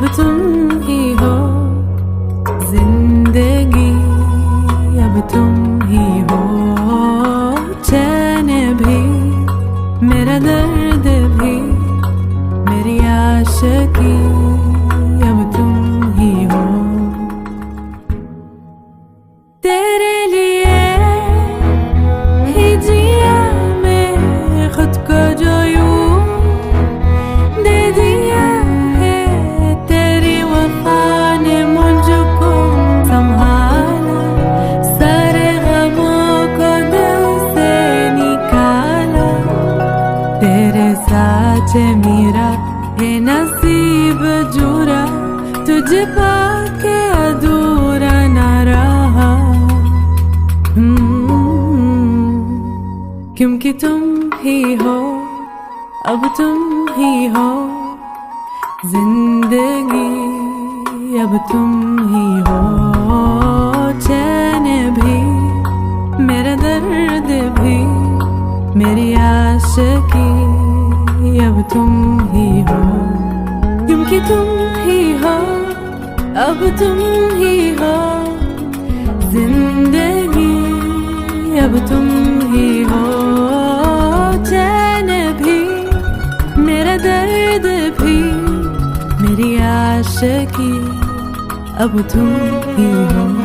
अब तुम ही हो जिंदगी, अब तुम ही हो चैन भी, मेरा दर्द भी, मेरी आशिकी, अब तुम ही हो। तेरे लिए ही जिया मैं खुद को जो यूं दे दिया है, तेरी वफा ने मुझको संभाला, सारे गमों को दिल से निकाला। तेरे साथ मेरा है नसीब जुड़ा, तुझे पाके अधूरा न रहा। क्योंकि तुम ही हो, अब तुम ही हो जिंदगी, अब तुम ही हो चैन भी, मेरा दर्द भी, मेरी आशिकी, अब तुम ही हो। क्योंकि तुम ही हो, अब तुम ही हो जिंदगी, अब तुम ही हो चैन भी, मेरा दर्द भी, मेरी आशिकी, अब तुम ही हो।